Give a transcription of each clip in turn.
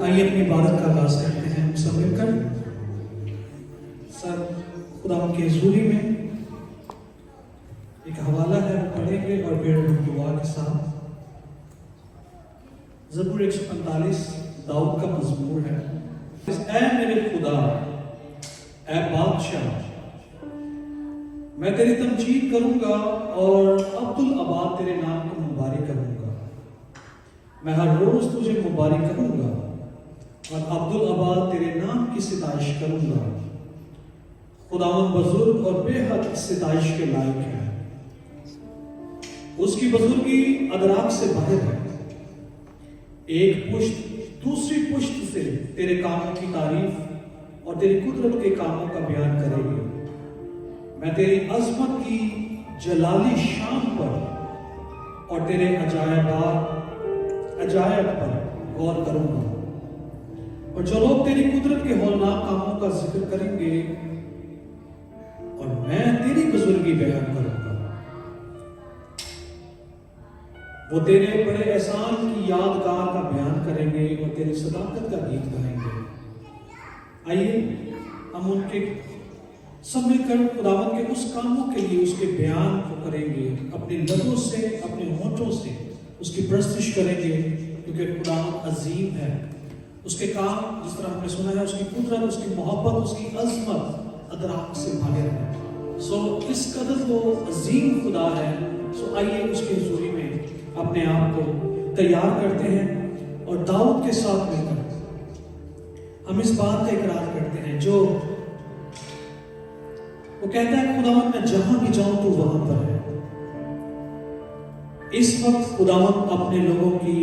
आइए अपनी इबादत का आगाज करते हैं हम सब मिलकर। सर खुदा के हुजूरी में एक हवाला है वो पढ़ेंगे और फिर दुआ के साथ ज़बूर 145 दाऊद का मज़मूर है। ऐ मेरे खुदा, ऐ बादशाह, मैं तेरी तमजीद करूंगा और अब्दुल आबाद तेरे नाम को मुबारक करूंगा। मैं हर रोज तुझे मुबारक करूंगा और अब्दुल आबाद तेरे नाम की सिताइश करूंगा। खुदावंद बुजुर्ग और बेहद सिताइश के लायक है। उसकी बुजुर्गी अदराक से बाहर है। एक पुश्त दूसरी पुश्त से तेरे कामों की तारीफ और तेरी कुदरत के कामों का बयान करेगी। मैं तेरी अजमत की जलाली शान पर और तेरे अजायब पर गौर करूंगा। और जो लोग तेरी कुदरत के हौलनाक कामों का जिक्र करेंगे और मैं तेरी बुजुर्गी बयान करूंगा, वो तेरे बड़े एहसान की यादगार का बयान करेंगे और तेरी सदाकत का गीत गाएंगे। आइए हम उनके सब मिलकर खुदावंद के उस कामों के लिए उसके बयान को करेंगे, अपने लबों से अपने होठों से उसकी प्रस्तुति करेंगे, क्योंकि खुदावंद अजीम है। उसके काम जिस तरह हमने सुना है, उसकी कुदरत, उसकी मोहब्बत, उसकी अजमत अदराक से बाहर है। सो इस कदर वो अजीम खुदा है। सो आइए उसके हुजूरी में अपने आप को तैयार करते हैं और दाऊद के साथ मिलकर हम इस बात का इकरार करते हैं जो वो कहता है, खुदावंद मैं जहां भी जाऊं तू वहां पर है। इस वक्त खुदावंद अपने लोगों की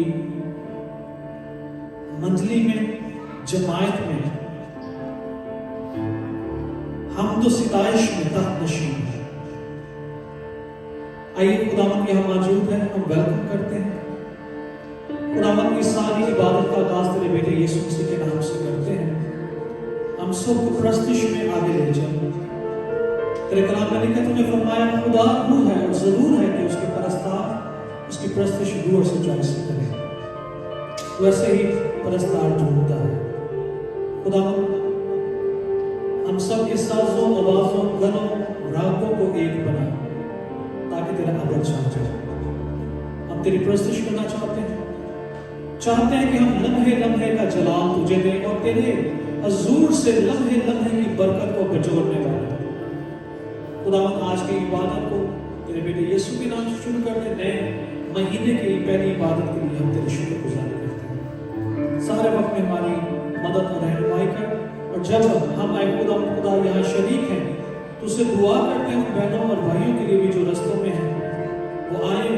मंजली में, जमायत में, हम तो सिताइश में तख्त नशीन है। आइए खुदावंद यहां मौजूद है, हम वेलकम करते हैं। खुदावंद की सारी इबादत का आगाज तेरे बेटे यीशु मसीह के नाम से करते हैं। हम सबको प्रस्तुति में आगे ले जाएं। तेरे कलाम में लिखा, तूने फरमाया खुदा रूह है और जरूर है कि उसके परस्तार उसकी प्रस्तुति रूह और सच्चाई से करे। वैसे ही परस्तार ढूंढता है। खुदा हम सब के साजों, आवाजों, गनों, रागों को एक बना ताकि तेरा अदर छा जाए। हम तेरी प्रस्तुति करना चाहते हैं कि हम लम्हे लम्हे का जलाल तुझे दें और तेरे हजूर से लम्हे लम्हे की बरकत को बटोरने वाले। खुदावंद आज की इबादत को तेरे बेटे यीशु के नाम से शुरू करते, नए महीने की पहली इबादत के लिए हम तेरे शुक्रगुजार करते हैं। सारे वक्त में हमारी मदद और रहनुमाई कर, और जब हम आए खुदा यहाँ शरीक हैं तो उससे दुआ करते हैं उन बहनों और भाइयों के लिए भी जो रस्तों में हैं, वो आए,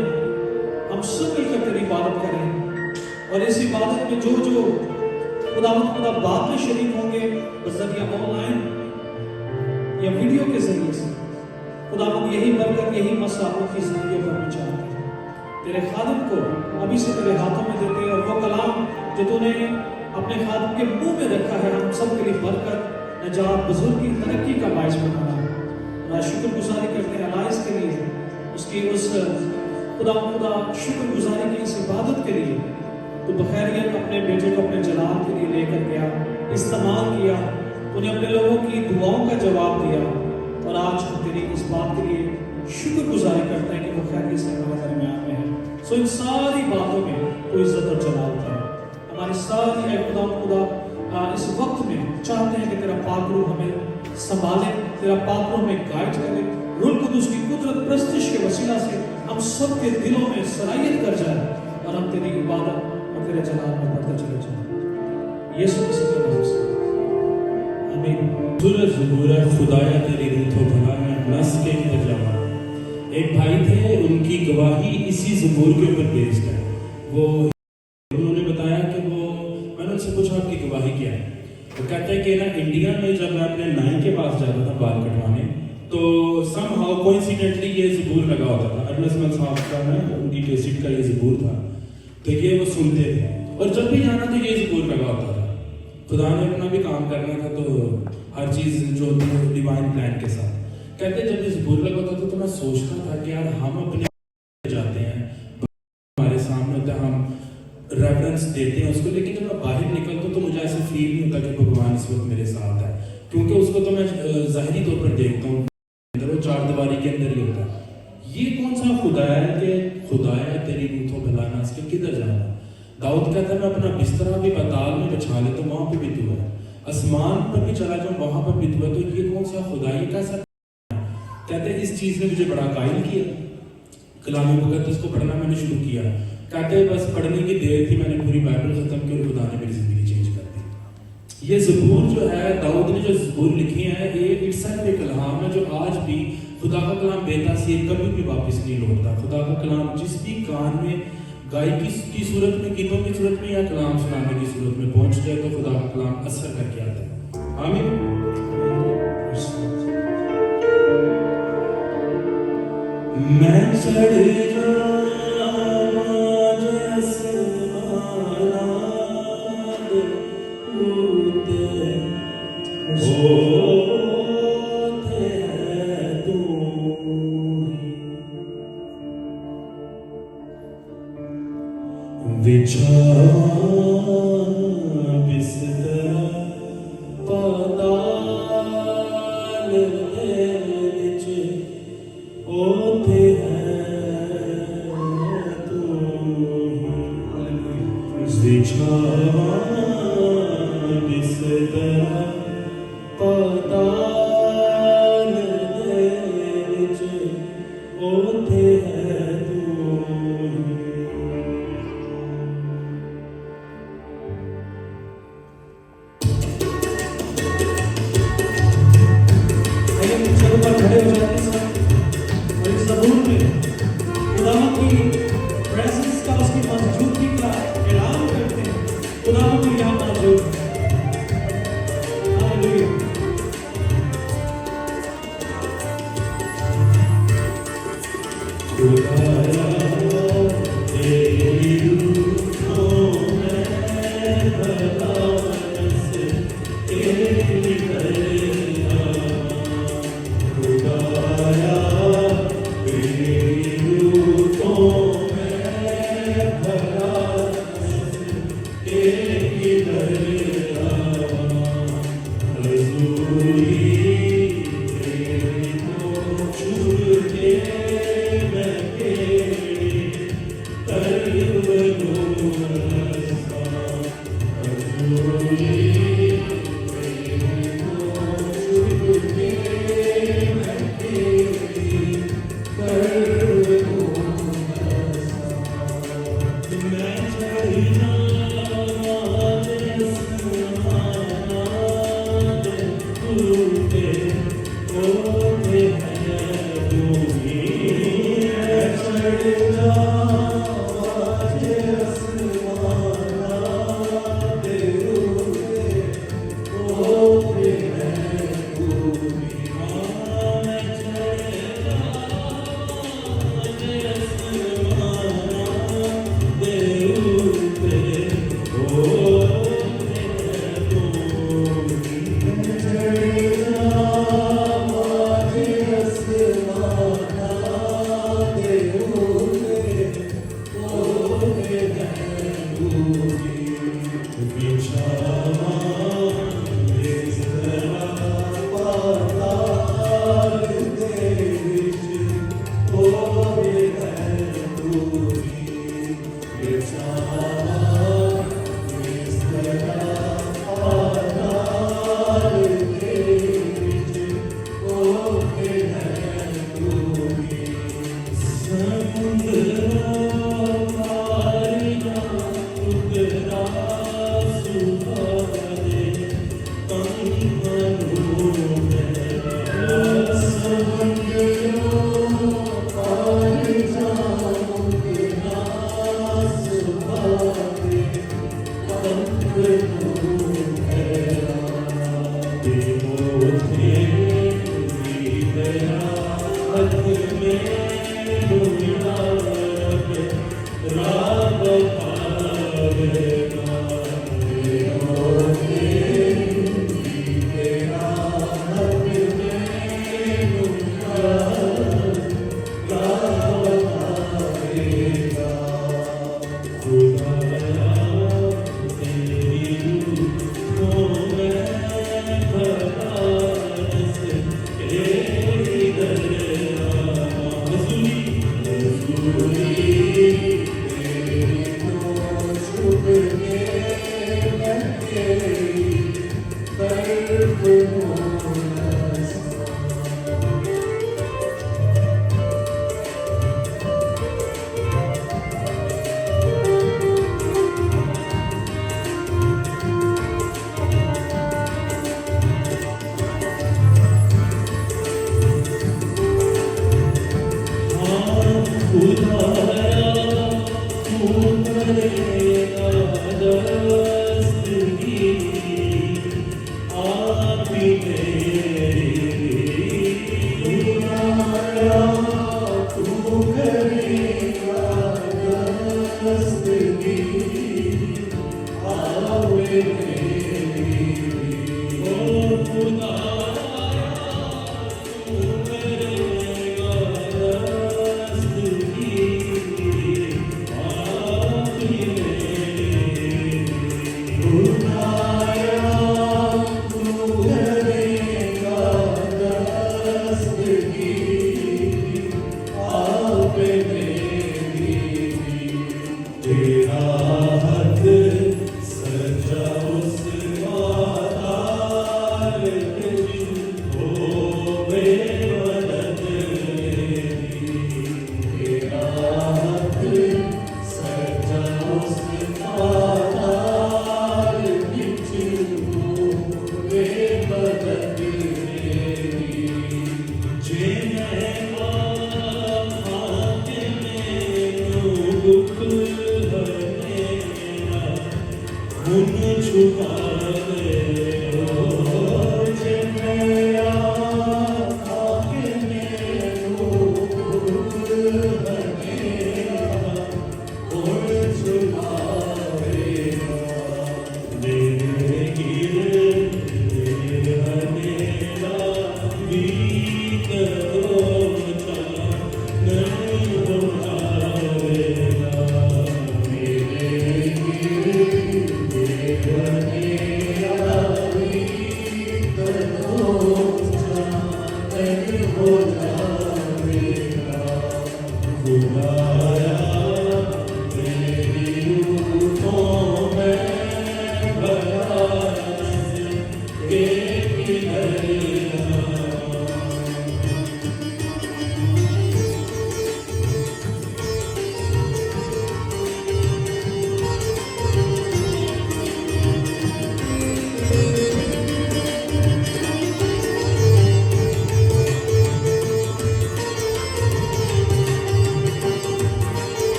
हम सब मिलकर तेरी इबादत करें। और इस इबादत में जो खुदा बाद में शरीक होंगे बज़रिया ऑनलाइन या वीडियो के जरिए से, खुदावंद यही बरकत, यही मसा उनकी जिंदगी पर भी चाहते हैं। तेरे खादिम को अभी से तेरे हाथों में देते और वो कलाम जो तूने अपने खादिम के मुंह में रखा है, हम सब के लिए बरकत, नजात, बुजुर्गी, तरक्की का बायस बनाना। और शुक्रगुजारी करते हैं अलाइस के लिए, उसकी उस खुदा शुक्रगुजारी की इस इबादत के लिए तो बखैरियत अपने बेटे को अपने जलाल के लिए लेकर गया, इस्तेमाल किया, तूने अपने लोगों की दुआओं का जवाब दिया। और आज हम तेरी इस बात के लिए शुक्रगुजारी करते हैं कि वो खैरियत से हमारे दरमियान में है। सो इन सारी बातों में तो इज्जत और जलाल है हमारी सारी। खुदा इस वक्त में चाहते हैं कि तेरा पाक रूह हमें संभाले, तेरा पाक रूह हमें गाइड करे। रूह कुदूस की कुदरत प्रस्तुति के वसीला से हम सब के दिलों में सरायत कर जाए और हम तेरी इबादत और तेरे जलाल में बढ़ते चले जाए। यीशु मसीह के नाम से आमीन। ज़बूर खुदाया तेरी रूह तो भला मैं नस के पजामा। एक भाई थे, उनकी गवाही इसी ज़बूर के ऊपर बेस्ड है। वो उन्होंने बताया कि मैंने उनसे पूछा आपकी गवाही क्या है। वो कहते हैं कि ना इंडिया में जब मैं अपने नाई के पास जाता था बाल कटवाने, तो समहाउ कोइंसिडेंटली ये ज़बूर लगा होता था। अरनसमल साहब का है, उनकी कैसेट का ये ज़बूर था, तो ये वो सुनते थे और जब भी जाना तो ये ज़बूर लगा होता था। खुदा ने अपना भी काम करना था, तो हर चीज़ जो होती है डिवाइन प्लान के साथ। कहते जब ये ज़बूर लगा होता था तो मैं सोचता था कि यार हम अपने जाते हैं, हमारे सामने होता है, हम रेफरेंस देते हैं उसको, लेकिन जब मैं बाहर निकलता तो ज़ाहिरी तौर पर देखता हूँ वो चार दीवारी के अंदर ही होता है। ये कौन सा खुदा है कि खुदाया तेरी रूह तो भला नास के किधर जाना। दाऊद कहता है मैं अपना बिस्तरा भी पाताल में बिछा ले तो वहां पे भी तू है, आसमान पर भी चला जाऊं वहां पर भी तू है। तो ये कौन सा खुदा, ये कैसा। कहते हैं इस चीज ने मुझे बड़ा कायल किया। कलाम मुकद्दस को पढ़ना मैंने शुरू किया, कहते हैं बस पढ़ने की देर थी मैंने पूरी बाइबल खत्म की और खुदा ने मेरी जिंदगी चेंज कर दी। ये ज़बूर जो है दाऊद ने जो ज़बूर लिखी है ये इट्सल्फ एक कलाम है जो आज भी खुदा का कलाम बेतासीर कभी भी वापस नहीं लौटता। खुदा का कलाम जिस भी कान में गायकी की सूरत में, गीतों की सूरत में या कलाम सुनाने की सूरत में पहुंच जाए तो खुदा का कलाम असर करके आता है। आमीन। मैं चढ़ जाऊं जैसे मालाद होते हैं तू, बिस्तर पाताल विच ओथे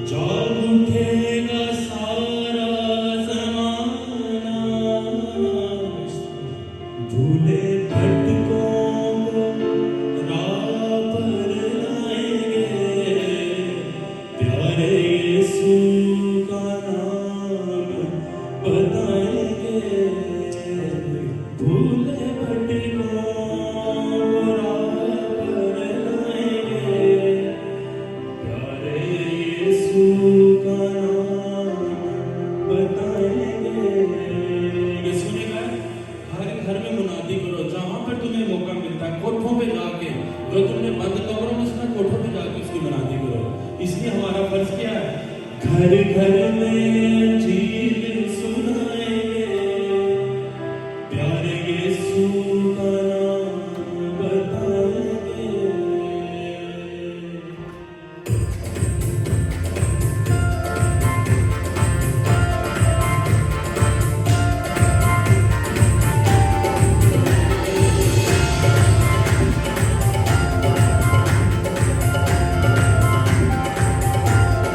जाग उठेगा सारा ज़माना, भूले भटकों को राह पर लाएंगे, प्यारे यीशु का नाम बताएंगे। भूले भटकों को राह पर लाएंगे, प्यारे यीशु का नाम बताएंगे। यीशु ने कहा हर घर में मुनादी करो, जहां पर तुम्हें मौका मिलता है कोठों पे जाके, जो तुमने बंद कमरों में सुना कोठों पे जाके उसकी मुनादी करो। इसलिए हमारा फर्ज क्या है? घर घर में अंजीर सुनाएंगे, प्यारे यीशु का नाम बताएंगे। घर घर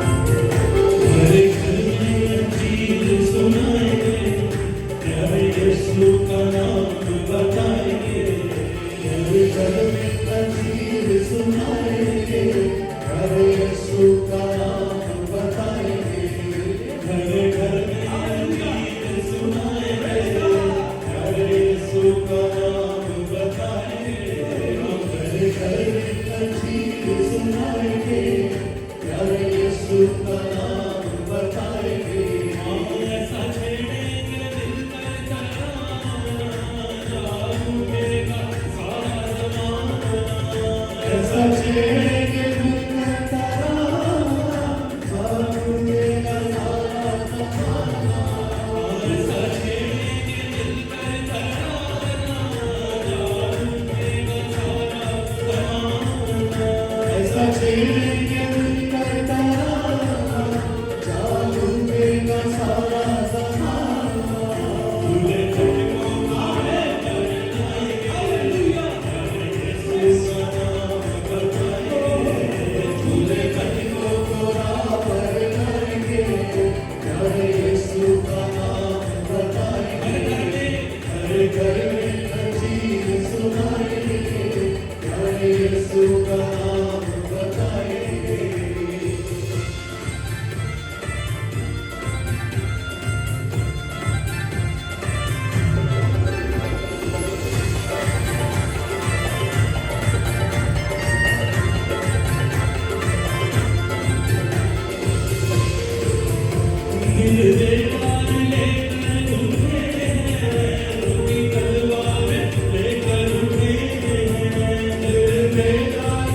में अंजीर सुनाएंगे, प्यारे यीशु का नाम बताएंगे। घर घर में अंजीर सुनाएंगे, प्यारे यीशु का नाम बताएंगे। घर घर में अंजीर सुनाएंगे, प्यारे यीशु का नाम बताएंगे। घर घर में अंजीर सुनाएंगे, प्यारे यीशु का नाम बताएंगे। ऐसा छेड़ेंगे दिल का तराना, जाग उठेगा सारा ज़माना। ऐसा छेड़ेंगे दिल का तराना, जाग उठेगा सारा ज़माना। ऐसा छेड़ेंगे दिल का तराना, जाग उठेगा सारा ज़माना। ऐसा छेड़ेंगे दिल का तराना, जाग उठेगा सारा ज़माना। भूले भटकों को राह पर लाएंगे, प्यारे यीशु का नाम बताएंगे। भूले भटकों को राह पर लाएंगे, प्यारे यीशु का नाम बताएंगे। घर घर में अंजीर सुनाएंगे, प्यारे यीशु का नाम बताएंगे। दिल बेकार लेकर उठे हैं, रूठी तलवार लेकर उठे हैं। दिल बेकार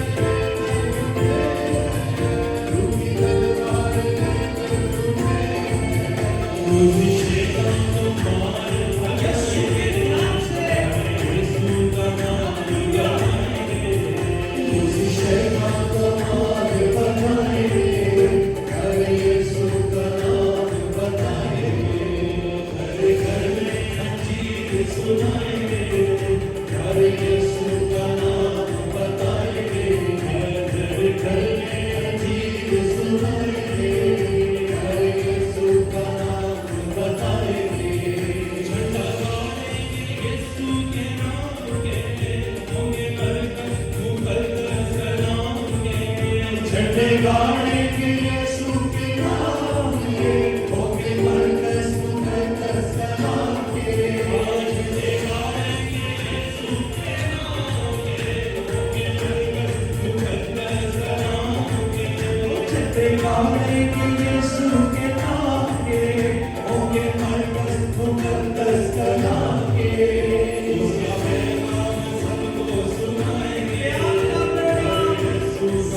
रूठी तलवार लेकर उठे हैं। मुझे शैतान को मार भगाएंगे, यीशु का नाम गाएंगे। मुझे शैतान को मार भगाएंगे, प्यारे यीशु का नाम बताएंगे। घर घर में अंजीर सुनाएंगे, प्यारे यीशु का नाम बताएंगे। घर घर में अंजीर सुनाएंगे, प्यारे यीशु का नाम बताएंगे। झंडा गाड़ेंगे यीशु के नाम के, होंगे बरकत मुकद्दस कलाम के। झंडे गाड़ेंगे यीशु के नाम के, होंगे बरकत मुकद्दस कलाम के। झंडे गाड़ेंगे यीशु के नाम के, होंगे बरकत मुकद्दस कलाम के। झंडे गाड़ेंगे यीशु के नाम के, होंगे बरकत मुकद्दस कलाम के। उसका पैगाम सबको सुनाएंगे, आपका पैगाम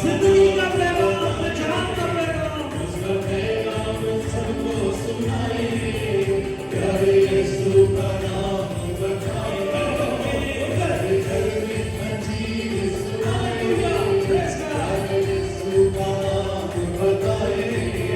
जिंदगी का पैगाम, जहां का पैगाम। उसका पैगाम सबको सुनाएंगे, प्यारे यीशु का नाम बताएंगे। घर घर में अंजीर सुनाएंगे, प्यारे यीशु का नाम बताएंगे।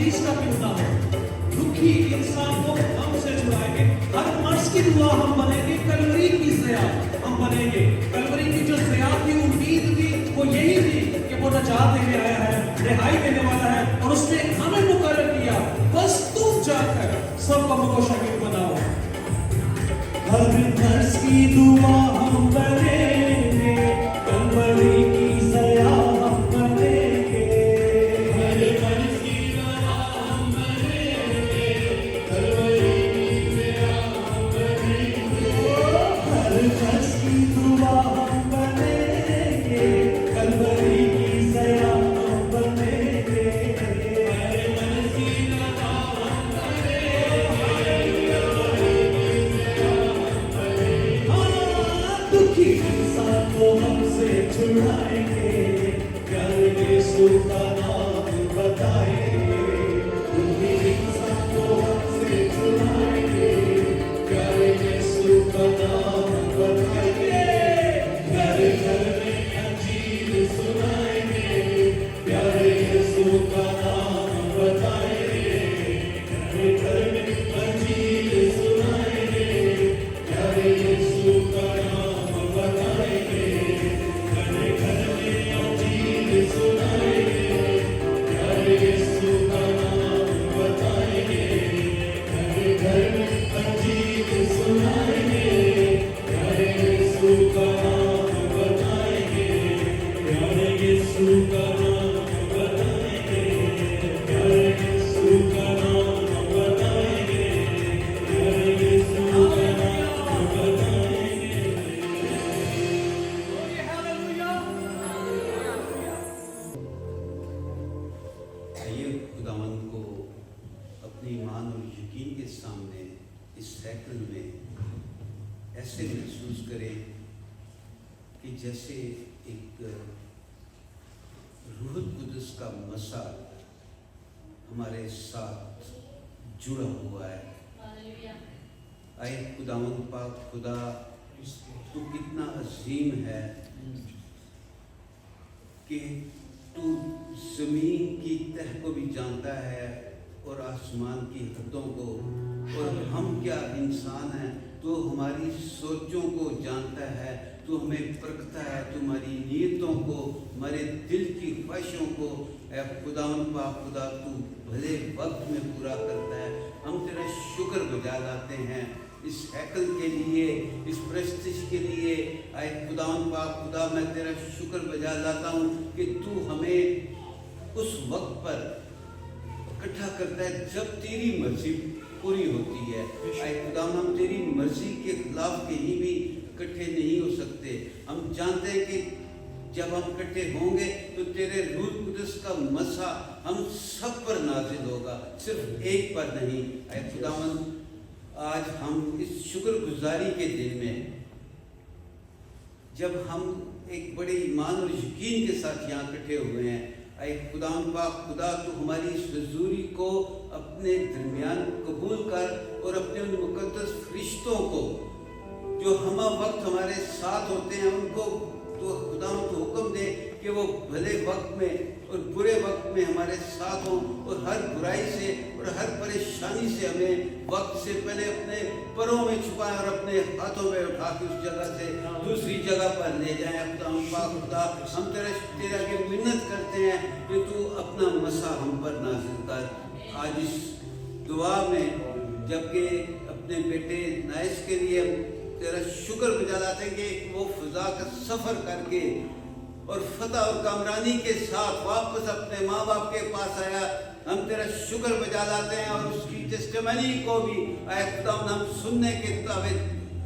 तकलीफ का क्यों ना हो, दुखी इंसान को हमसे छुड़ाएंगे। हर मर्ज की दुआ हम बनेंगे, कलवरी की ज़िया हम बनेंगे। कलवरी की जो ज़िया की उम्मीद थी वो यही थी कि वो नजात देने आया है, रिहाई देने वाला है, और उसने हमें मुकर्रर किया, बस तुम जाकर सब कौमों को शागिर्द बनाओ। हर मर्ज की दुआ हम बनेंगे, कलवरी की ज़िया हम बनेंगे। हर मर्ज की दुआ हम बनेंगे, कलवरी की ज़िया हम बनेंगे। हर मर्ज की दुआ हम बनेंगे, कलवरी की ज़िया हम बनेंगे। हर मर्ज की दुआ हम दुखी इंसान को हमसे छुड़ाएंगे, प्यार यीशु का नाम बताएंगे। दुखी इंसान को हमसे छुड़ाएंगे, प्यार यीशु का नाम बताएंगे। घर घर में अंजीर सुनाएंगे, प्यार यीशु का नाम बताएंगे। घर घर में अंजीर सुनाएंगे, प्यार यीशु का नाम बताएंगे। घर घर में अंजीर सुनाएंगे, प्यार यीशु का नाम बताएंगे। घर घर में अंजीर सुनाएंगे, प्यार यीशु का नाम बताएंगे। प्यार यीशु का नाम बताएंगे, प्यार यीशु का नाम बताएंगे। प्यार यीशु का नाम बताएंगे। आइए खुदावन को अपनी ईमान और यकीन के सामने इस हैकल में ऐसे महसूस करें कि जैसे एक रूह कुदस का मसा हमारे साथ जुड़ा हुआ है। आए खुदावन पाक खुदा, तू कितना अजीम है कि तू जमीन की तह को भी जानता है और आसमान की हदों को, और हम क्या इंसान हैं, तू हमारी सोचों को जानता है, तू हमें परखता है, तू हमारी नीयतों को, हमारे दिल की ख्वाहिशों को ऐ खुदावन पाक खुदा तू भले वक्त में पूरा करता है। हम तेरा शुक्र बजा लाते हैं इस हैकल के लिए, इस प्रस्तिश के लिए। आए खुदावन पाक खुदा, मैं तेरा शुक्र बजा लाता हूँ कि तू हमें उस वक्त पर इकट्ठा करता है जब तेरी मर्जी पूरी होती है। आए खुदावन, हम तेरी मर्जी के खिलाफ कहीं भी इकट्ठे नहीं हो सकते। हम जानते हैं कि जब हम इकट्ठे होंगे तो तेरे रूह कुदस का मसा हम सब पर नाजिल होगा, सिर्फ एक पर नहीं। आए खुदावन, आज हम इस शुक्रगुजारी के दिन में जब हम एक बड़े ईमान और यकीन के साथ यहाँ इकट्ठे हुए हैं, आए खुदावन पाक खुदा, तू हमारी इस हुजूरी को अपने दरमियान कबूल कर, और अपने उन मुकद्दस फरिश्तों को जो हम वक्त हमारे साथ होते हैं उनको तो खुदावन तू हुक्म दे कि वो भले वक्त में और बुरे वक्त में हमारे साथ हों, और हर बुराई से और हर परेशानी से हमें वक्त से पहले अपने परों में छुपाएं और अपने हाथों में उठा के उस जगह से दूसरी जगह पर ले जाएं। खुदा, हम तेरा के मिन्नत करते हैं कि तू अपना मसा हम पर नाज़िल कर। आज इस दुआ में जबकि अपने बेटे नाइस के लिए तेरा शुक्र बजा लाते हैं कि वो फिजा का सफ़र करके और फतह और कामरानी के साथ वापस अपने माँ बाप के पास आया। हम तेरा शुक्र बजा लाते हैं और उसकी टेस्टिमनी को भी आए खुदा हम सुनने के ताबे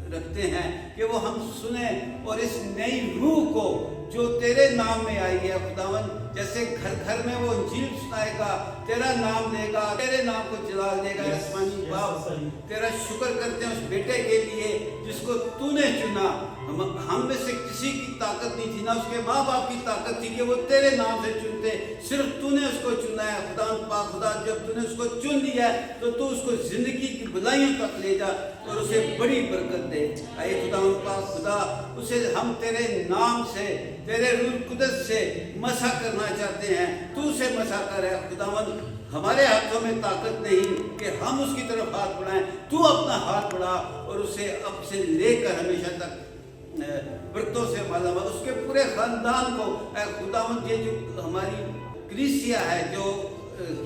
रखते हैं कि वो हम सुने, और इस नई रूह को जो तेरे नाम में आई है खुदावन, जैसे घर घर में वो इंजील सुनाएगा, तेरा नाम लेगा, तेरे नाम को जलाल देगा। आसमानी बाप, तेरा शुक्र करते हैं उस बेटे के लिए जिसको तूने चुना, हम में से किसी की ताकत नहीं थी, ना उसके माँ बाप की ताकत थी कि वो तेरे नाम से चुनते। सिर्फ तूने उसको चुना है। खुदा पाक खुदा, जब तूने उसको चुन लिया है तो तू उसको जिंदगी की भलाइयों तक ले जा और उसे बड़ी बरकत दे। आए खुदा पाक खुदा, उसे हम तेरे नाम से, तेरे रूह कुदस से मसा करना चाहते हैं। तू उसे मसा कर है खुदावन। हमारे हाथों में ताकत नहीं कि हम उसकी तरफ हाथ बढ़ाएं। तू अपना हाथ बढ़ा और उसे अब से लेकर हमेशा तक बरतों से माला माल, उसके पूरे खानदान को खुदावंद, ये जो हमारी कलीसिया है, जो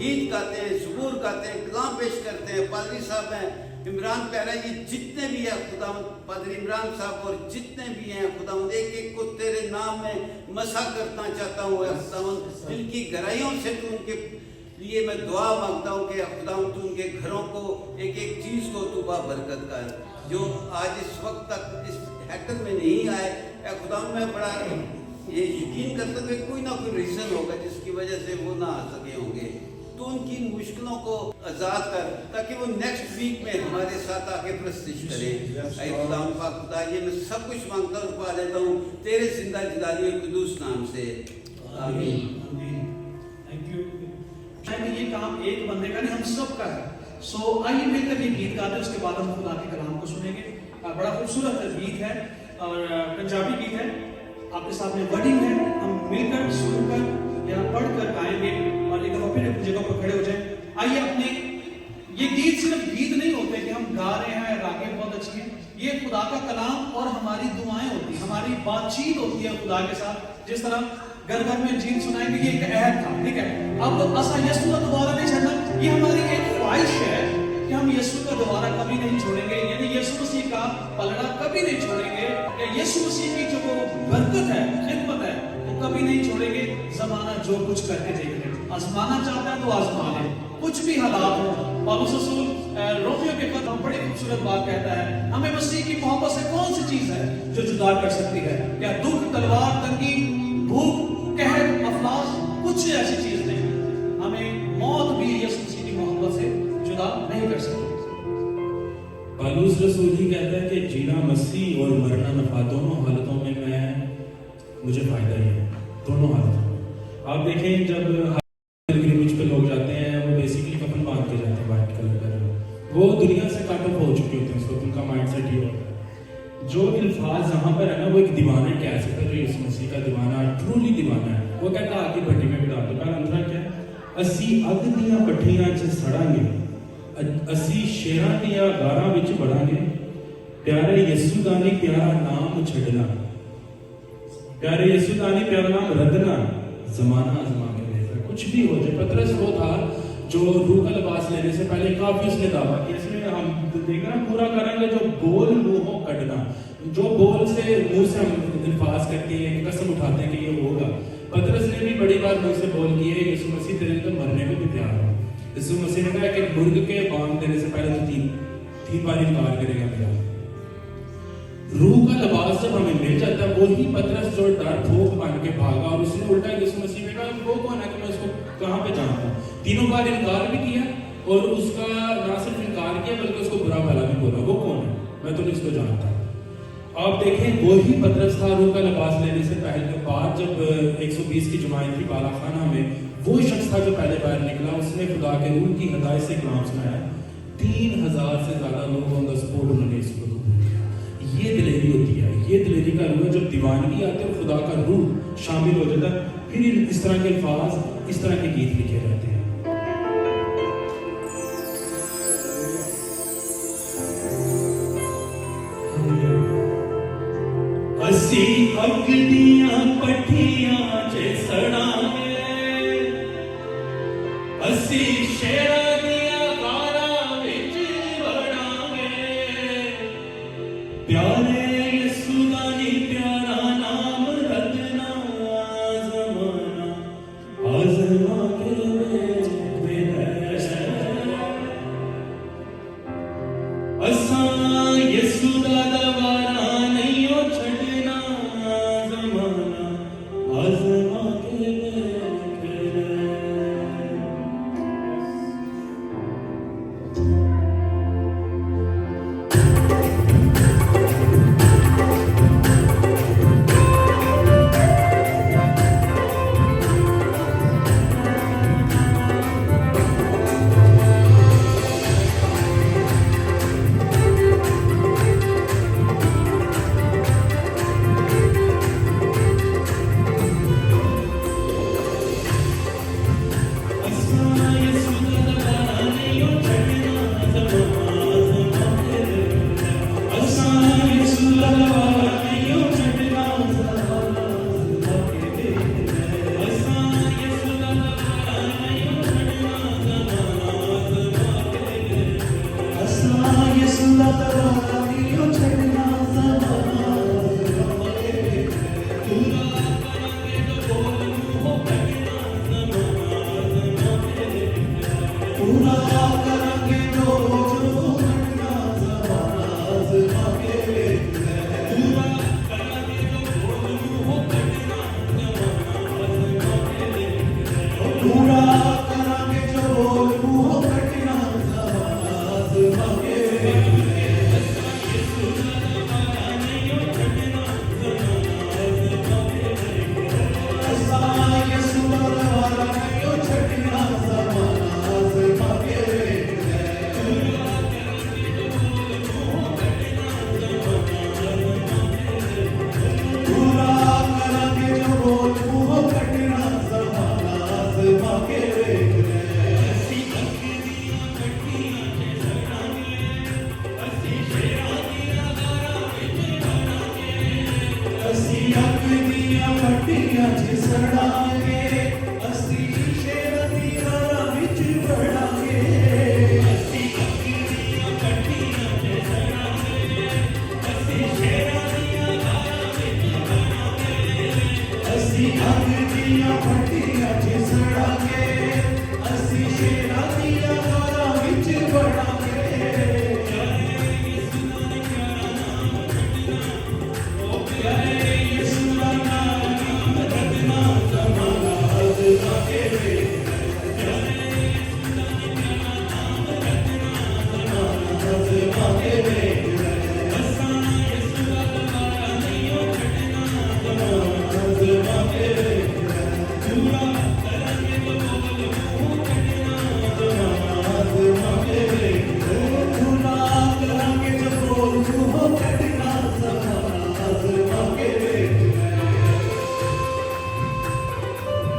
गीत गाते हैं, ज़बूर गाते हैं, कलाम पेश करते हैं, पादरी साहब हैं, इमरान प्यारा, ये जितने भी है खुदावंद, पादरी इमरान साहब और जितने भी हैं खुदावंद, एक एक को तेरे नाम में मसा करना चाहता हूँ खुदावंद। दिल की गहराइयों से तू उनके लिए मैं दुआ मांगता हूँ कि खुदावंद तू उनके घरों को, एक एक चीज़ को तू बरकत कर। जो आज इस वक्त तक इस हैकर में नहीं आए, खुदा मैं बड़ा ये यकीन करता हूँ कि कोई ना कोई रीज़न होगा जिसकी वजह से वो ना आ सके होंगे। तो उनकी मुश्किलों को आज़ाद कर, ताकि वो नेक्स्ट वीक में हमारे साथ आके प्रस्तुत करें। खुदा पाक खुदा, ये मैं सब कुछ मांगता और पा लेता हूँ तेरे जिंदा जलाली और कुदूस नाम से, आमीन। Thank you. ये काम एक बंदे का नहीं, हम सब का है। सो आइए मिलकर ये गीत गाते हैं, उसके बाद हम खुदा के कलाम को सुनेंगे। बड़ा खूबसूरत गीत है और पंजाबी गीत है, आपके सामने वर्डिंग है। हम मिलकर सुनकर या पढ़कर गाएंगे और एक दफा फिर अपनी जगह पर खड़े हो जाएं। आइए अपने, ये गीत सिर्फ गीत नहीं होते कि हम गा रहे हैं, रागें बहुत अच्छी हैं। ये खुदा का कलाम और हमारी दुआएं होती हैं, हमारी बातचीत होती है खुदा के साथ। जिस तरह घर घर में जीत सुनाएंगे, ये एक अहद था, ठीक है। अब असा यीशु का दोबारा नहीं छड़ना, ये हमारी एक ख्वाहिश है कि हम यीशु का दोबारा कभी नहीं छोड़ेंगे, यानी यीशु मसीह का पलड़ा कभी नहीं छोड़ेंगे। यीशु मसीह की जो वो बरकत है, खिदमत है, वो कभी नहीं छोड़ेंगे। जमाना जो कुछ करके देखे, आजमाना चाहता है तो आजमा ले, कुछ भी हालात हो। पौलुस रसूल रोमियो के पत्र में बड़ी खूबसूरत बात कहता है, हमें मसीह की मोहब्बत से कौन सी चीज है जो जुदा कर सकती है? क्या दुख, तलवार, तंगी, भूख, कहर, अफलास, कुछ ऐसी चीज नहीं। हमें मौत भी यीशु मसीह की मोहब्बत से जुदा नहीं कर सकती। पौलुस रसूल ही कहता है कि जीना मसीह और मरना नफा, दोनों हालतों में मुझे फायदा ही है, दोनों हालतों में। आप देखें जब पिलग्रिमेज पे लोग जाते हैं, वो बेसिकली कफन बांध के जाते हैं व्हाइट कलर का, वो दुनिया से कट ऑफ हो चुके होते हैं, उसको उनका माइंडसेट ये होता है। जो अल्फाज यहाँ पर है ना, वो एक दीवाने कह सकते हैं, जो यीशु मसीह का दीवाना, ट्रूली दीवाना है। वो कहता आगे भट्टी में बिठा दो, पर अंदर क्या है, असी अग दियां भट्टियां च सड़ांगे, असी शेरां दियां गारां विच बढ़ांगे, प्यारे यीशु दा नी प्यारा नाम छड़ना, प्यारे यीशु दा नी प्यारा नाम रदना, जमाना आजमा के देखना। कुछ भी हो जाए, पतरस वो था जो रूह का लिबास लेने से पहले काफी उसने दावा किया, इसमें हम देखना पूरा करेंगे, जो बोल मुंहों कटना, जो बोल से मुंह से हम इल्फाज करते हैं, कसम उठाते हैं कि ये होगा। पतरस ने भी बड़ी बार मुंह से बोल किए, यीशु मसीह तेरे लिए तो मरने को भी तैयार है। यीशु मसीह ने कहा कि मुर्ग के बांग देने से पहले तो तीन बार इनकार करेगा मेरा। रूह का लिबास जब हमें मिल जाता है, वो ही पतरस जो डर भूख बन के भागा और उसने उल्टा यीशु मसीह ने कहा वो कौन है कि मैं इसको कहाँ पे जानता हूँ। तीनों बार इनकार भी किया और उसका ना सिर्फ इनकार किया बल्कि उसको बुरा भला भी बोला, वो कौन है, मैं तो इसको जानता हूँ। आप देखें वो ही पतरस था रूह का लिबास लेने से पहले बाद जब 120 की जमात थी बालाखाना में, वो शख्स था जो पहले बाहर निकला, उसने खुदा के रूह की हदायत से कलाम सुनाया। 3000 से ज्यादा लोग ऑन द स्पॉट उन्होंने इसको कबूल किया। ये दिलेरी होती है, ये दिलेरी का रूह है। जब दीवानगी आती है खुदा का रूह शामिल हो जाता है, फिर इस तरह के अल्फाज, इस तरह के गीत लिखे जाते हैं। असी अग दियां भट्टियां च सड़ांगे, असी शेरां दियां गारां विच बढ़ांगे, प्यारे यीशु दा नी प्यारा नाम रटना, ज़माना आज़मा के देखना। असां यीशु दा दवारा नहीं हो छड़ना, ज़माना आज़मा के देखना। पूरा करेंगे जो जो घटना जमाना आजमा के देख ले। पूरा करेंगे जो बोलूं हो घटना जमाना आजमा के देख ले। पूरा करेंगे जो बोलूं हो घटना जमाना आजमा के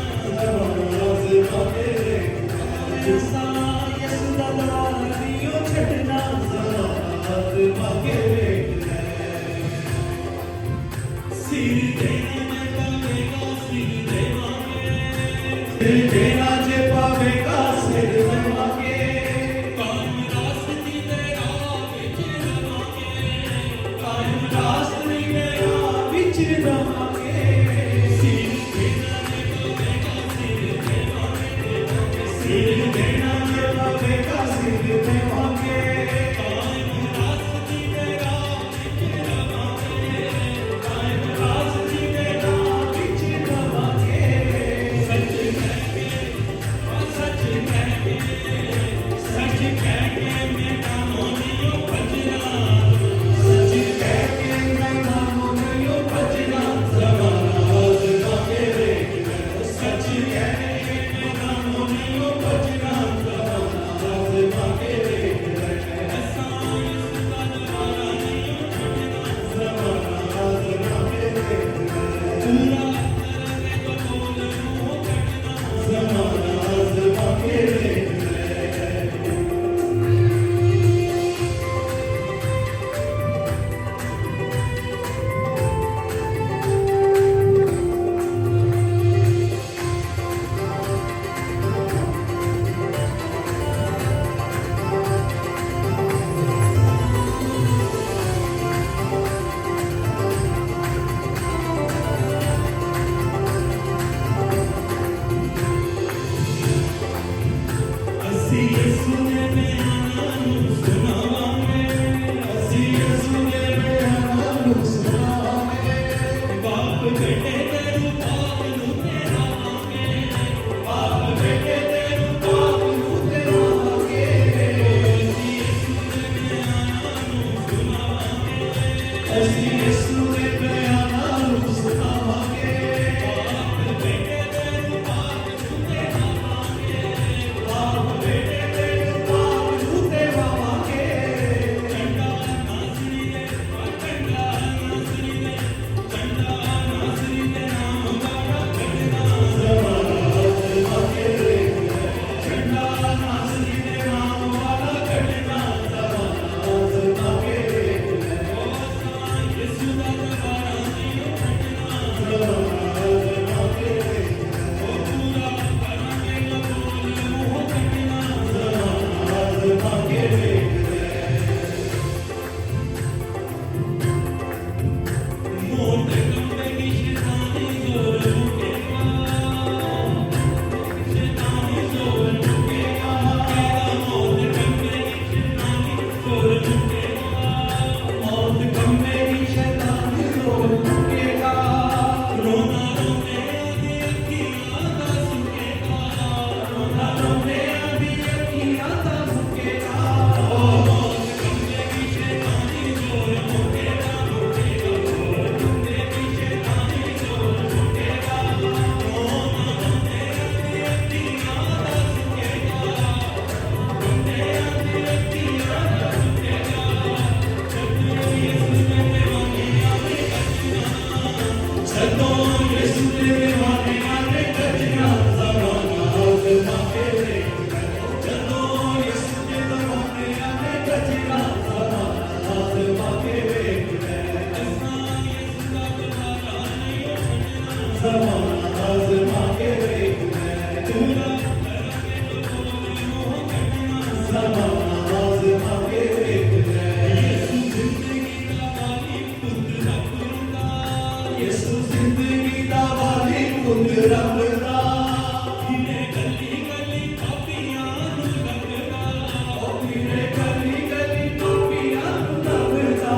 देख ले। गली गली पापियां नूं लभदा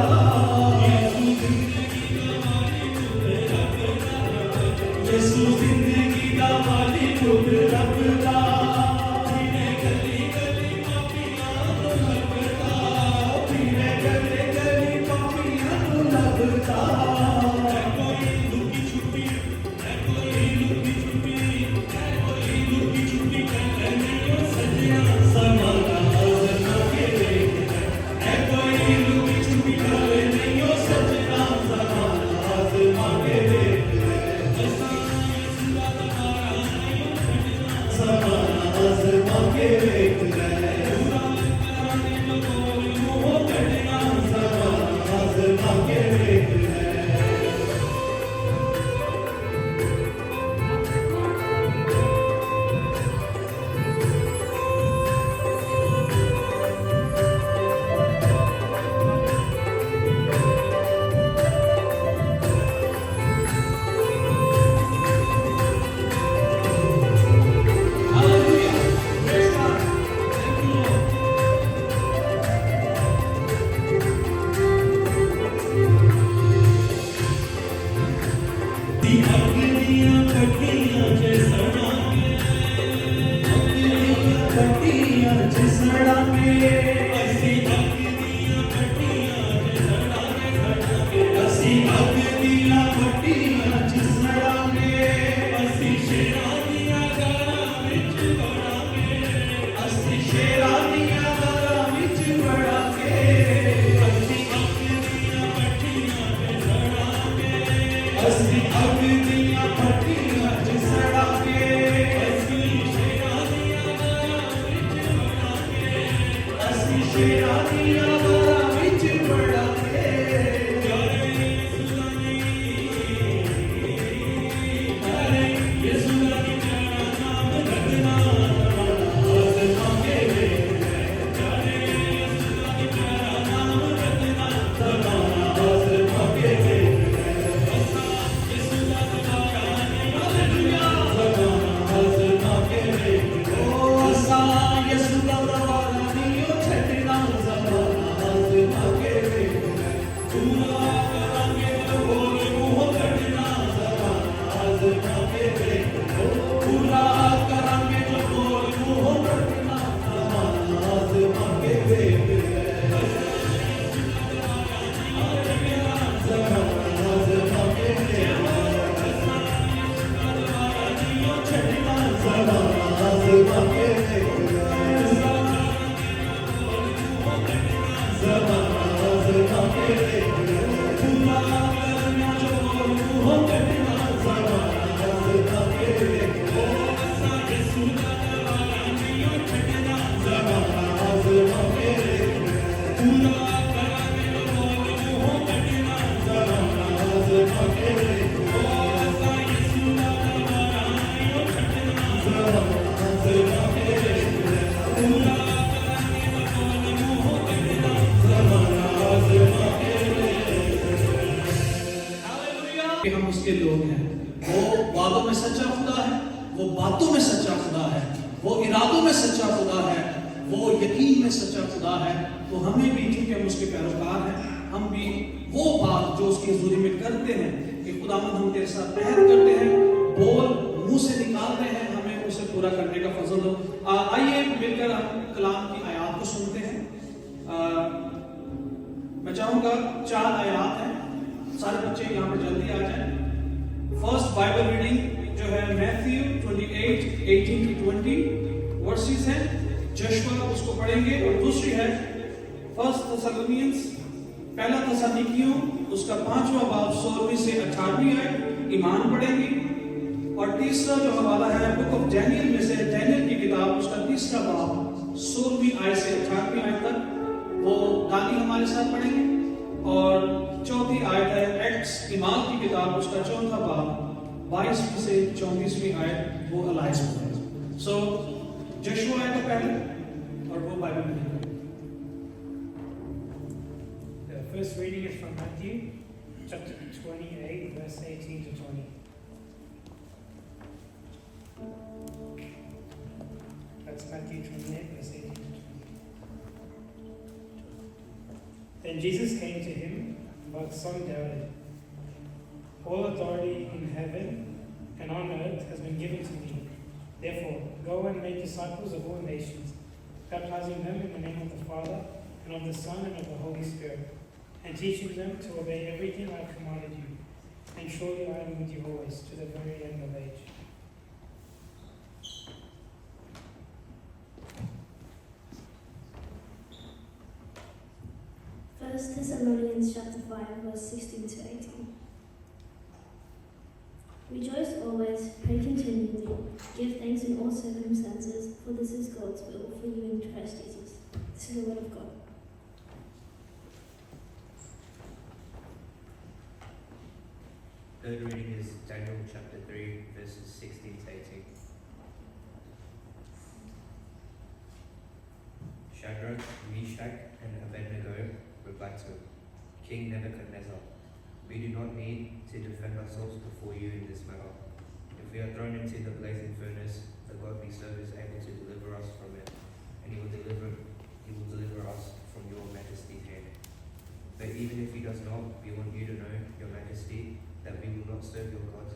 यीशु जिंदगी दा मालिक खुद रखदा पीरे गली गली पापियां नूं लभदा पीरे गली गली पापियां नूं लभदा कि हम उसके लोग हैं। वो वादों में सच्चा खुदा है, वो बातों में सच्चा खुदा है, वो इरादों में सच्चा खुदा है, वो यकीन में सच्चा खुदा है। तो हमें भी, चूंकि हम उसके पैरोकार हैं, हम भी वो बात जो उसकी हजूरी में करते हैं कि खुदावंद हम तेरे साथ प्यार करते हैं, बोल मुंह से निकालते हैं, हमें उसे पूरा करने का फजल दो। आइए मिलकर हम कलाम की आयात को सुनते हैं। मैं चाहूंगा 4 आयात हैं, सारे बच्चे यहाँ पर जल्दी आ जाएं। फर्स्ट बाइबल रीडिंग जो है मैथ्यू 28:18-20 वर्सेस है, जोशुआ उसको पढ़ेंगे। और दूसरी है फर्स्ट थेसलोनियंस, पहला थेसलोनिकियों उसका 5वां बाब 16वीं से 18वीं आयत ईमान पढ़ेंगे। और तीसरा जो हवाला है बुक ऑफ डैनियल में से, डैनियल की किताब उसका 3रा बाब 16वीं आयत से 18वीं आयत तक वो दानी हमारे साथ पढ़ेंगे। और चौथी आयत है एक्ट्स ईमान की किताब उसका 4था बाब 22वीं से 34वीं आयत वो अलाइज पढ़ेंगे। सो जोशुआ आयत पहले और वो बाइबल में। The first reading is from Matthew chapter 28 verse 18 to 20. That's Matthew 28 verse 18 to 20. Then Jesus came to him, but some doubted. All authority in heaven and on earth has been given to me. Therefore, go and make disciples of all nations, baptizing them in the name of the Father, and of the Son, and of the Holy Spirit, and teaching them to obey everything I have commanded you. And surely I am with you always, to the very end of age. First Thessalonians chapter 5, verse 16 to 18. Rejoice always, pray continually, give thanks in all circumstances, for this is God's will for you in Christ Jesus. This is the word of God. Third reading is Daniel chapter 3, verses 16 to 18. Shadrach, Meshach, and Abednego replied to him, King Nebuchadnezzar, we do not need to defend ourselves before you in this matter. If we are thrown into the blazing furnace, the God we serve is able to deliver us from it, and he will deliver us from your majesty's hand. But even if he does not, we want you to know, your majesty, that we will not serve your gods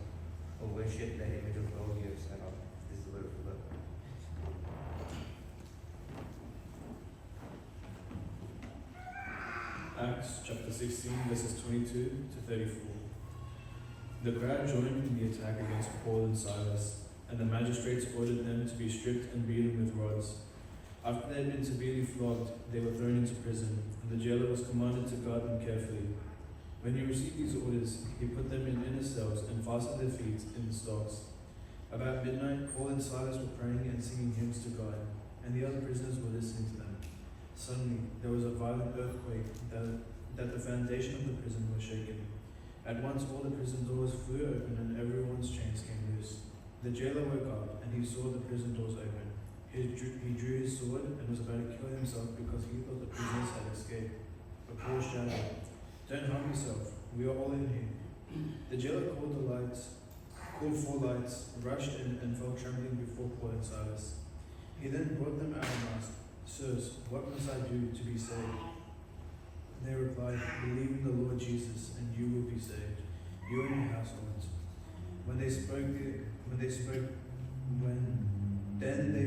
or worship the image of gold you have set up. This is the word of the Lord. Acts chapter 16, verses 22 to 34. The crowd joined in the attack against Paul and Silas, and the magistrates ordered them to be stripped and beaten with rods. After they had been severely flogged, they were thrown into prison, and the jailer was commanded to guard them carefully. When he received these orders, he put them in inner cells and fastened their feet in the stocks. About midnight, Paul and Silas were praying and singing hymns to God, and the other prisoners were listening to them. Suddenly, there was a violent earthquake that the foundation of the prison was shaken. At once, all the prison doors flew open and everyone's chains came loose. The jailer woke up and he saw the prison doors open. He drew his sword and was about to kill himself because he thought the prisoners had escaped. But Paul shouted, "Don't harm yourself, we are all in here." The jailer called for lights, rushed in and fell trembling before Paul and Silas. He then brought them out and asked, "Sirs, what must I do to be saved?" They replied, "Believe in the Lord Jesus, and you will be saved, you and your households." Then they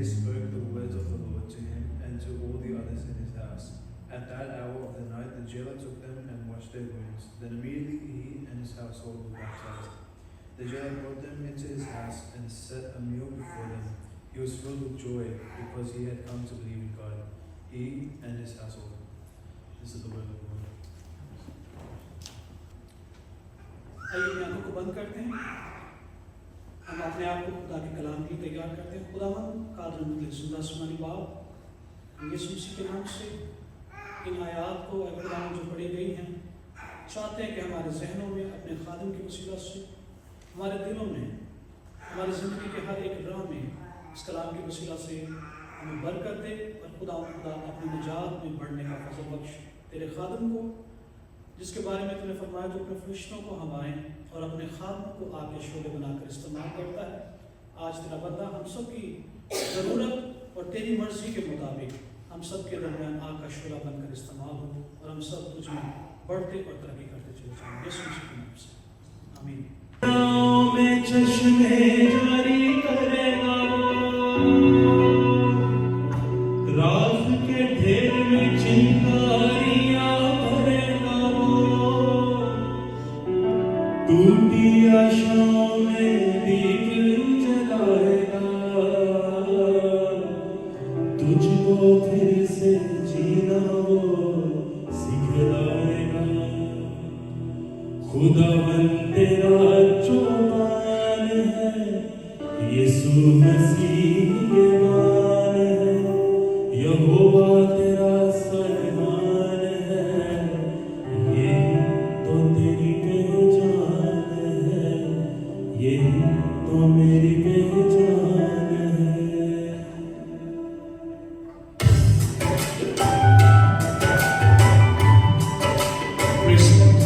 spoke the words of the Lord to him and to all the others in his house. At that hour of the night, the jailer took them and washed their wounds. Then immediately he and his household were baptized. The jailer brought them into his house and set a meal before them. He was filled with joy because he had come to believe in God, he and his household. This is the word of the Lord. आइए अपनी आंखों को बंद करते हैं, हम अपने आप को खुदा के कलाम के लिए तैयार करते हैं। खुदावन कादर मुझे सुंदर सुनानी बाप, हम यीशु मसीह के नाम से इन आयात को खुदावन जो पढ़ी गई हैं, चाहते हैं कि हमारे जहनों में अपने खादिम की वसीला से, हमारे दिलों में, हमारी ज़िंदगी के हर एक राह में इस कलाम की वसीला से हमें बरकत दे और खुदा अपनी निजात में बढ़ने का फजल बख्श। तेरे खादिम को जिसके बारे में तूने फरमाया जो अपने फरिश्तों को हवाएं और अपने खादिम को आग के शोले बनाकर इस्तेमाल करता है, आज तेरा बंदा हम सब की ज़रूरत और तेरी मर्जी के मुताबिक हम सब के दरमियान आग का शोला बनकर इस्तेमाल हो और हम सब तुझ में बढ़ते और तरक्की करते चले जाएं। यीशु मसीह के नाम से आमीन। में चश्मे जारी करेगा राख के ढेर में चिंगारियां भरेगा टूटी आशाओं में दीप जलाएगा तुझको फिर से जीना वो सिखलाएगा खुदावन तेरा जो मान है यीशु मसीह ये मान है यहोवा तेरा सलमान है ये तो तेरी पहचान है ये तो मेरी पहचान है Praise the Lord.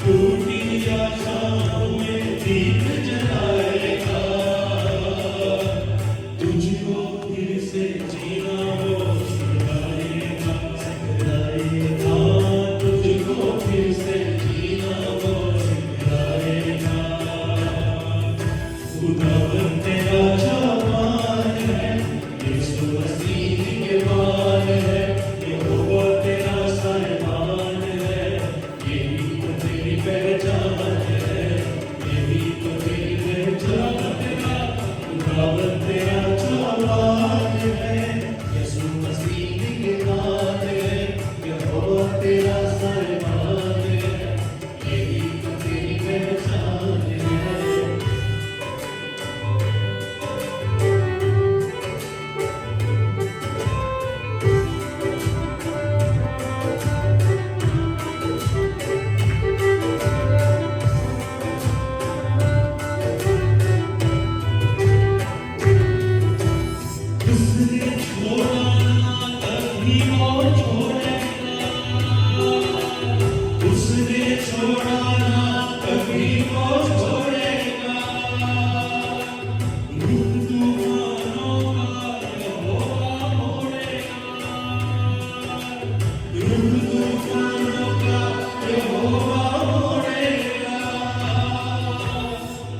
टूटी आशाओं में दीप जलाएगा, तुझको फिर से जीना वो सिखाएगा, सिखाएगा, तुझको फिर से जीना वो सिखाएगा। खुदावन तेरा जवान है, यीशु मसीह के मान है, यहोवा तेरा साहिबान है, यही तो तेरी पहचान है, यही तो तेरी पहचान है। खुदावन तेरा जवान है, यीशु मसीह के मान है, यहोवा तेरा साहिबान है, यही तो तेरी पहचान है। उसने छोड़ा ना कभी और छोड़ेगा, उसने छोड़ा ना कभी और छोड़ेगा। रुख तूफानों का यहोवा मोड़ेगा, रुख तूफानों का यहोवा मोड़ेगा।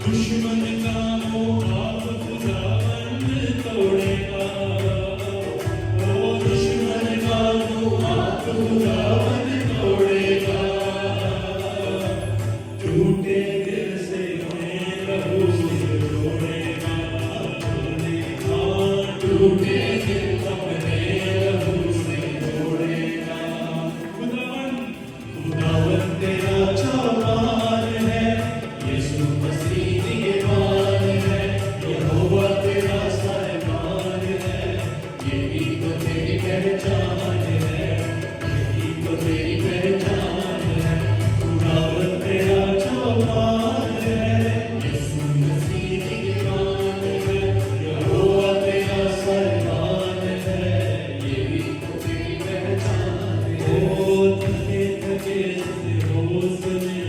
दुश्मन का मुँह आप खुदावन तोड़ेगा, ओ दुश्मन का मुँह आप खुदावन तोड़ेगा। टूटे दिल से मैं प्रभु से जोड़ेगा, जोड़ेगा, टूटे दिल अपने प्रभु से जोड़ेगा। खुदावन तेरा जवान है, यीशु मसीह के मान है, यहोवा तेरा साहिबान है, यही तो तेरी पहचान है, यही तो तेरी पहचान है। खुदावन तेरा जवान है, यीशु मसीह के मान है, यहोवा तेरा साहिबान है, यही तो तेरी पहचान है। ओ थके थके से होश में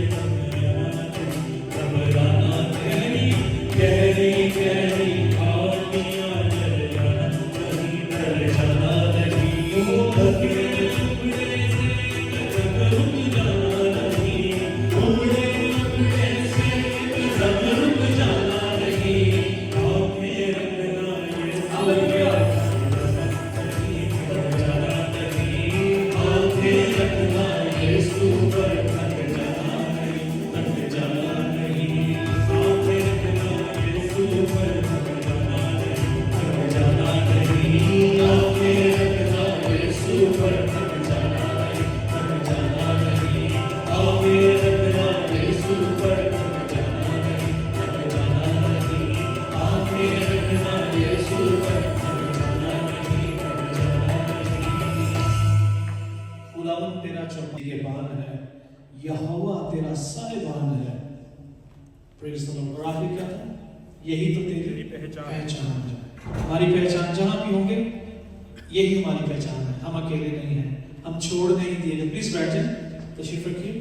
घबराना तेरी गहरी गहरी आनियाँ जल जाना, कहीं डर जाना नहीं। ओ थके टुकड़े से कदम रुक जाना नहीं, टुकड़े टुकड़े से कदम रुक जाना नहीं। आंखें रखना यीशु पर, नहीं थक जाना नहीं। आंखें रखना यीशु पर, थक जाना नहीं, थक जाना नहीं। आंखें रखना यीशु पर, थक जाना नहीं, थक जाना नहीं। आंखें रखना यीशु पर, थक जाना नहीं, थक जाना नहीं। आंखें रखना यीशु पर, थक जाना नहीं, थक जाना नहीं। आंखें रखना यीशु पर, थक जाना नहीं, थक जाना नहीं। खुदावन तेरा चौकी के बान है, यहोवा तेरा साहिबान है। Praise the Lord. और आखिर क्या था? यही तो तेरी पहचान है। हमारी पहचान जहां भी होंगे, यही हमारी पहचान है। हम अकेले नहीं हैं, हम छोड़ नहीं दिए गए। प्लीज बैठ जाएं, तशरीफ रखिए।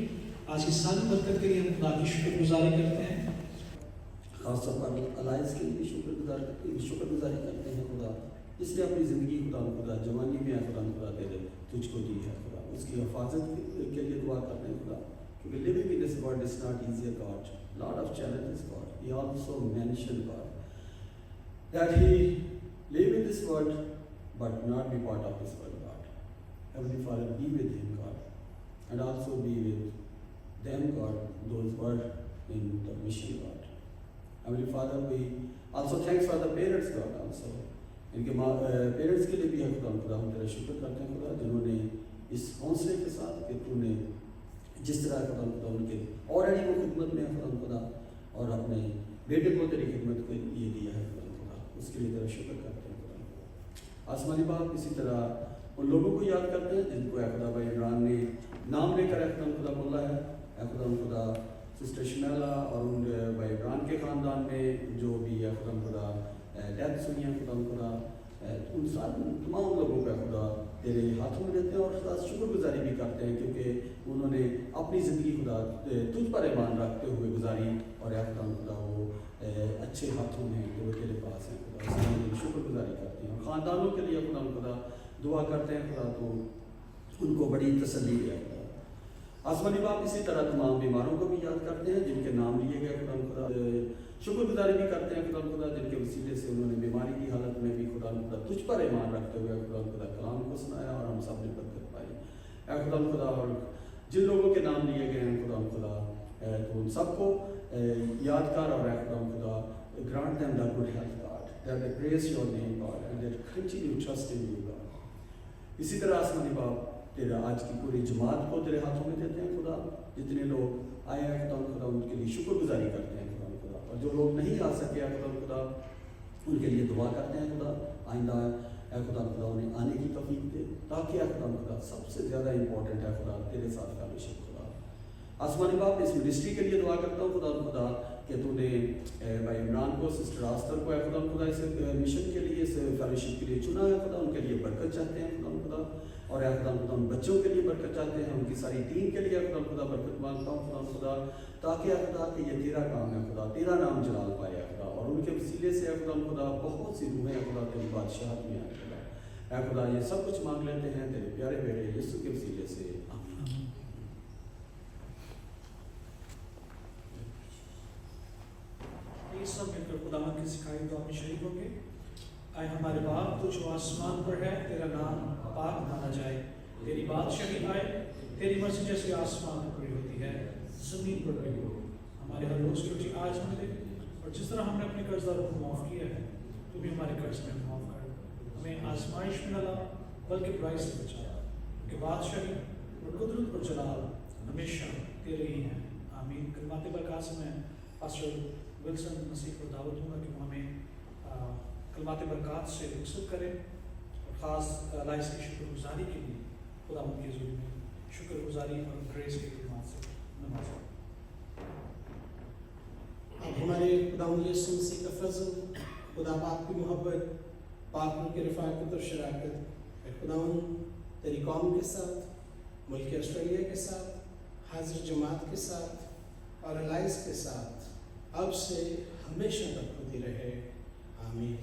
आज की सारी बरकत के लिए हम खुदा की शुक्रगुजारी करते हैं। खास तौर पर अलायंस के लिए शुक्रगुजारी करते हैं खुदा, जिसने अपनी ज़िंदगी खुदा जवानी में खुदा दे तुझको दी है खुदा। उसकी हिफाजत के लिए दुआ करते हैं खुदा, क्योंकि living in this world is not easy God, lot of challenges God. He also mention God that he live in this world but not be part of this world, God. Heavenly Father, be with him, God, and also be with them, God, those who are in the mission, God. Heavenly Father, we also thanks for the parents, God, also. इनके parents के लिए भी हम खुदा हम तेरा शुक्र करते हैं खुदा, जिन्होंने इस हौसले के साथ कि तूने जिस तरह खुदा उनके ऑलरेडी वो खिदमत में है खुदा, और अपने बेटे को तेरी खिदमत को ये दिया है खुदा, उसके लिए तेरा शुक्र करते हैं खुदा। आसमानी बाप, इसी तरह उन लोगों को याद करते हैं जिनको खुदा भाई इमरान ने नाम लेकर खुदा बोला है खुदा सिस्टर शमेला और उन भाई इमरान के ख़ानदान में जो भी खुदा डेथ्स हुई हैं खुदा उन तमाम लोगों का खुदा तेरे हाथों में देते हैं और खुदा शुक्रगुजारी भी करते हैं क्योंकि उन्होंने अपनी ज़िंदगी खुदा तुझ पर ईमान रखते हुए गुजारी और खुदा वो अच्छे हाथों में कि वो तेरे पास हैं खुदा, इसलिए शुक्रगुजारी करते हैं। और ख़ानदानों के लिए खुदा दुआ करते हैं खुदा, तो उनको बड़ी तसल्ली है खुदा। आसमानी बाप इसी तरह तमाम बीमारों को भी याद करते हैं जिनके नाम लिए गए खुदा, शुक्रगुजारी भी करते हैं खुदा जिनके वसीले से उन्होंने बीमारी की हालत में भी खुदा तुझ पर ईमान रखते हुए खुदा कलाम को सुनाया और हम सब ने बरकत पाई। खुदा और जिन लोगों के नाम लिए गए हैं खुदा तो उन सबको याद कर और खुदा grant them the good health God, that they praise your name God and they continue trust in you God. इसी तरह आसमानी बाप तेरा आज की पूरी जमात को तेरे हाथों में देते हैं खुदा, जितने लोग आए हैं खुदा उनके लिए शुक्रगुजारी करते हैं खुदा, और जो लोग नहीं आ सके खुदा उनके लिए दुआ करते हैं खुदा, आइंदा खुदा उन्हें आने की तौफीक दे ताकि खुदा सबसे ज़्यादा इंपॉर्टेंट है खुदा तेरे साथ फेलोशिप खुदा। आसमानी बाप इस मिनिस्ट्री के लिए दुआ करता हूँ खुदा कि तूने भाई इमरान को, सिस्टर आस्तर को खुदा इस मिशन के लिए, इस फेलोशिप के लिए चुना है खुदा, उनके लिए बरकत चाहते हैं खुदा और खुदा उन बच्चों के लिए बरकत चाहते हैं, उनकी सारी टीम के लिए खुदा बरकत मांगता हूँ खुदा ताकि खुदा कि ये तेरा काम है खुदा, तेरा नाम जलाल पाए खुदा, और उनके वसीले से खुदा बहुत सी रूहें खुदा तेरी बादशाहत में आए खुदा। ये सब कुछ मांग लेते हैं तेरे प्यारे बेटे यीशु के वसीले से, आमीन। इस सब मिलकर खुदावन की सिखाई दुआ में शरीक होंगे। आए हमारे बाप तू जो आसमान पर है, तेरा नाम पाक माना जाए, तेरी बादशाही आए, तेरी मर्जी जैसे आसमान पर पूरी होती है जमीन पर भी हो। हमारे हर रोज की रोटी आज हमें दे, और जिस तरह हमने अपने कर्जदारों को माफ़ किया है तू भी हमारे कर्ज में माफ़ कर, हमें आजमाइश में न ला बल्कि बुराई से बचा, कि बादशाही और कुदरत और जलाल हमेशा तेरे ही हैं, आमीन। कलमात बरकत से मैं पास्टर विल्सन मसीह को दावत दूंगा कि वो हमें कलमात बरकत से रुखसत करें और ख़ास लाइस की शुक्रगुजारी के लिए खुदा उनके हज़ूर में शुक्रगुजारी और ग्रेस की खिदमत से नमाज। अब हमारे खुदा यीशु मसीह का फजल, खुदा बाप की मोहब्बत, पाक रूह की रफ़ाक़त और शराकत खुदा तेरी कौम के साथ, मुल्क ऑस्ट्रेलिया के साथ, हाजिर जमात के साथ और अलाइस के साथ अब से हमेशा तक होती रहे, आमीन।